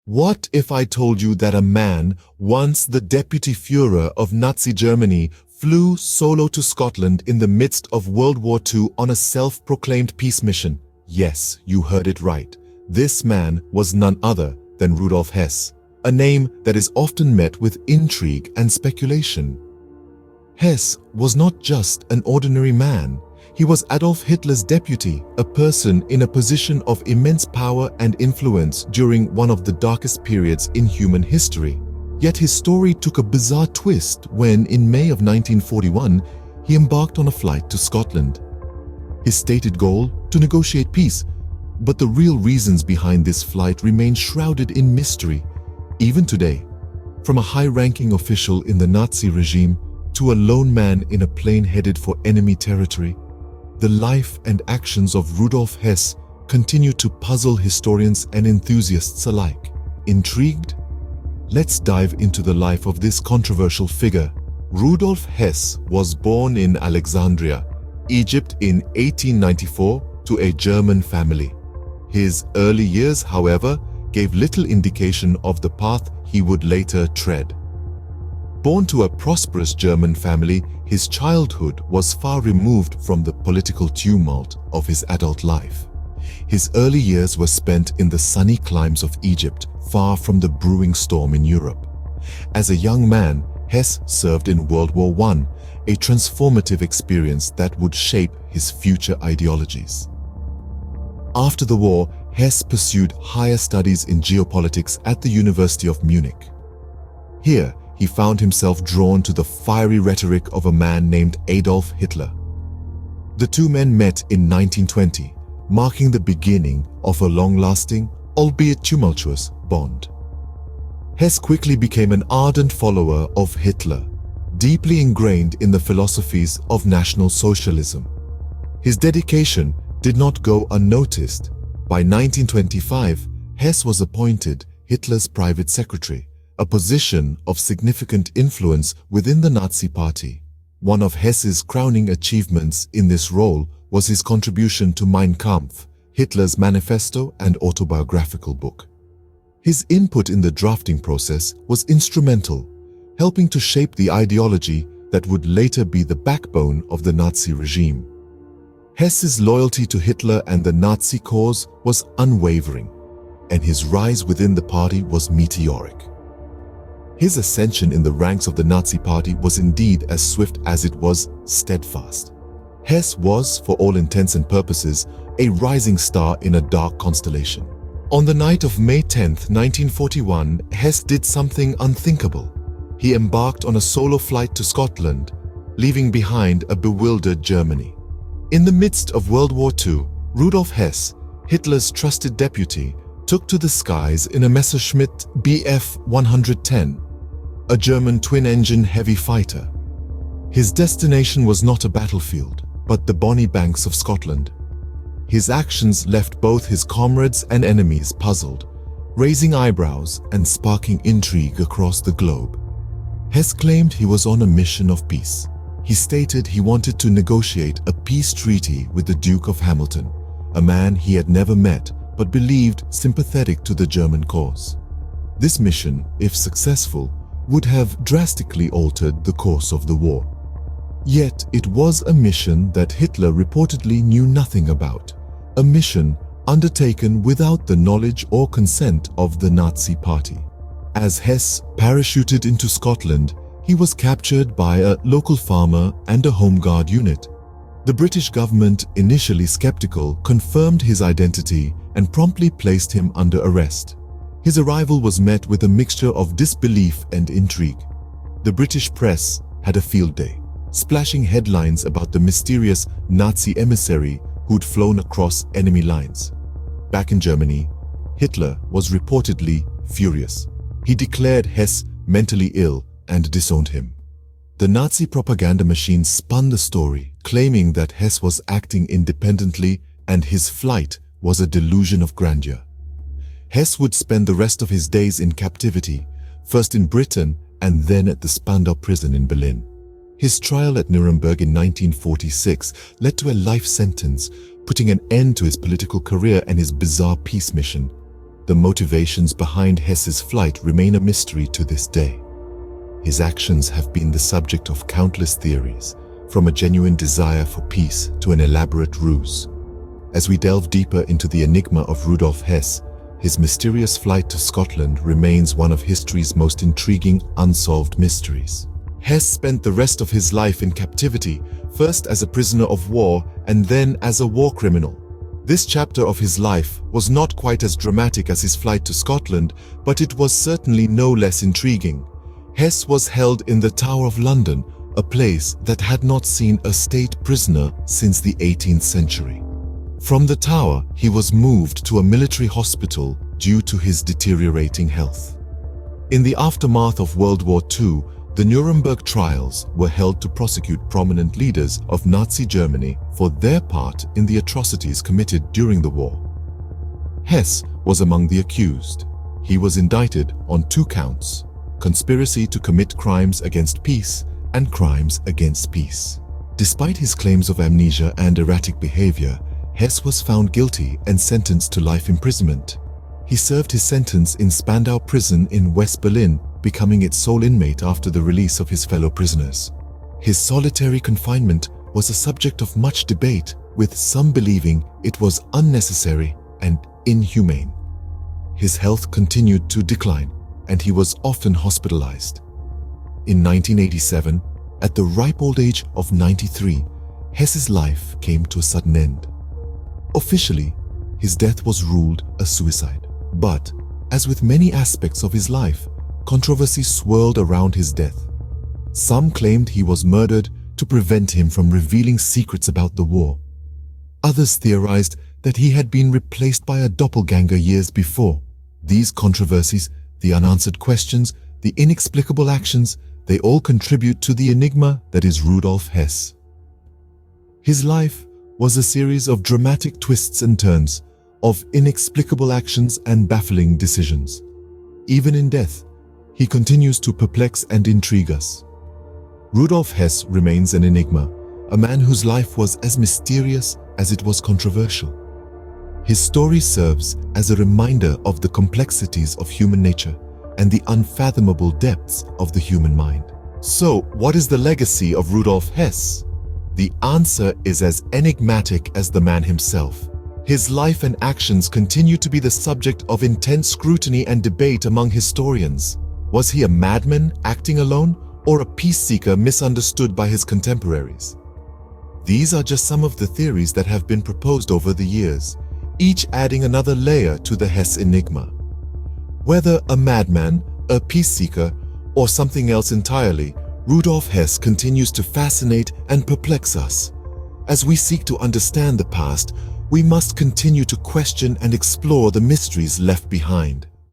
What if I told you that a man, once the deputy Führer of Nazi Germany, flew solo to Scotland in the midst of World War II on a self-proclaimed peace mission? Yes, you heard it right. This man was none other than Rudolf Hess, a name that is often met with intrigue and speculation. Hess was not just an ordinary man. He was Adolf Hitler's deputy, a person in a position of immense power and influence during one of the darkest periods in human history. Yet his story took a bizarre twist when, in May of 1941, he embarked on a flight to Scotland. His stated goal? To negotiate peace. But the real reasons behind this flight remain shrouded in mystery. Even today, from a high-ranking official in the Nazi regime to a lone man in a plane headed for enemy territory, the life and actions of Rudolf Hess continue to puzzle historians and enthusiasts alike. Intrigued? Let's dive into the life of this controversial figure. Rudolf Hess was born in Alexandria, Egypt in 1894 to a German family. His early years, however, gave little indication of the path he would later tread. Born to a prosperous German family, his childhood was far removed from the political tumult of his adult life. His early years were spent in the sunny climes of Egypt, far from the brewing storm in Europe. As a young man, Hess served in World War I, a transformative experience that would shape his future ideologies. After the war, Hess pursued higher studies in geopolitics at the University of Munich. Here, he found himself drawn to the fiery rhetoric of a man named Adolf Hitler. The two men met in 1920, marking the beginning of a long-lasting, albeit tumultuous, bond. Hess quickly became an ardent follower of Hitler, deeply ingrained in the philosophies of National Socialism. His dedication did not go unnoticed. By 1925, Hess was appointed Hitler's private secretary, a position of significant influence within the Nazi Party. One of Hess's crowning achievements in this role was his contribution to Mein Kampf, Hitler's manifesto and autobiographical book. His input in the drafting process was instrumental, helping to shape the ideology that would later be the backbone of the Nazi regime. Hess's loyalty to Hitler and the Nazi cause was unwavering, and his rise within the party was meteoric. His ascension in the ranks of the Nazi Party was indeed as swift as it was steadfast. Hess was, for all intents and purposes, a rising star in a dark constellation. On the night of May 10, 1941, Hess did something unthinkable. He embarked on a solo flight to Scotland, leaving behind a bewildered Germany. In the midst of World War II, Rudolf Hess, Hitler's trusted deputy, took to the skies in a Messerschmitt Bf 110, a German twin-engine heavy fighter. His destination was not a battlefield, but the bonny banks of Scotland. His actions left both his comrades and enemies puzzled, raising eyebrows and sparking intrigue across the globe. Hess claimed he was on a mission of peace. He stated he wanted to negotiate a peace treaty with the Duke of Hamilton, a man he had never met but believed sympathetic to the German cause. This mission, if successful, would have drastically altered the course of the war. Yet it was a mission that Hitler reportedly knew nothing about, a mission undertaken without the knowledge or consent of the Nazi Party. As Hess parachuted into Scotland, he was captured by a local farmer and a Home Guard unit. The British government, initially skeptical, confirmed his identity and promptly placed him under arrest. His arrival was met with a mixture of disbelief and intrigue. The British press had a field day, splashing headlines about the mysterious Nazi emissary who'd flown across enemy lines. Back in Germany, Hitler was reportedly furious. He declared Hess mentally ill and disowned him. The Nazi propaganda machine spun the story, claiming that Hess was acting independently and his flight was a delusion of grandeur. Hess would spend the rest of his days in captivity, first in Britain and then at the Spandau prison in Berlin. His trial at Nuremberg in 1946 led to a life sentence, putting an end to his political career and his bizarre peace mission. the motivations behind Hess's flight remain a mystery to this day. His actions have been the subject of countless theories, from a genuine desire for peace to an elaborate ruse. As we delve deeper into the enigma of Rudolf Hess, his mysterious flight to Scotland remains one of history's most intriguing unsolved mysteries. Hess spent the rest of his life in captivity, first as a prisoner of war and then as a war criminal. This chapter of his life was not quite as dramatic as his flight to Scotland, but it was certainly no less intriguing. Hess was held in the Tower of London, a place that had not seen a state prisoner since the 18th century. From the Tower, he was moved to a military hospital due to his deteriorating health. In the aftermath of World War II, the Nuremberg trials were held to prosecute prominent leaders of Nazi Germany for their part in the atrocities committed during the war. Hess was among the accused. He was indicted on 2 counts: conspiracy to commit crimes against peace and crimes against peace. Despite his claims of amnesia and erratic behavior, Hess was found guilty and sentenced to life imprisonment. He served his sentence in Spandau prison in West Berlin, becoming its sole inmate after the release of his fellow prisoners. His solitary confinement was a subject of much debate, with some believing it was unnecessary and inhumane. His health continued to decline, and he was often hospitalized. In 1987, at the ripe old age of 93, Hess's life came to a sudden end. Officially, his death was ruled a suicide. But, as with many aspects of his life, controversy swirled around his death. Some claimed he was murdered to prevent him from revealing secrets about the war. Others theorized that he had been replaced by a doppelganger years before. These controversies, the unanswered questions, the inexplicable actions, they all contribute to the enigma that is Rudolf Hess. His life was a series of dramatic twists and turns, of inexplicable actions and baffling decisions. Even in death, he continues to perplex and intrigue us. Rudolf Hess remains an enigma, a man whose life was as mysterious as it was controversial. His story serves as a reminder of the complexities of human nature and the unfathomable depths of the human mind. So, what is the legacy of Rudolf Hess? The answer is as enigmatic as the man himself. His life and actions continue to be the subject of intense scrutiny and debate among historians. Was he a madman acting alone, or a peace seeker misunderstood by his contemporaries? These are just some of the theories that have been proposed over the years, each adding another layer to the Hess enigma. Whether a madman, a peace seeker, or something else entirely, Rudolf Hess continues to fascinate and perplex us. As we seek to understand the past, we must continue to question and explore the mysteries left behind.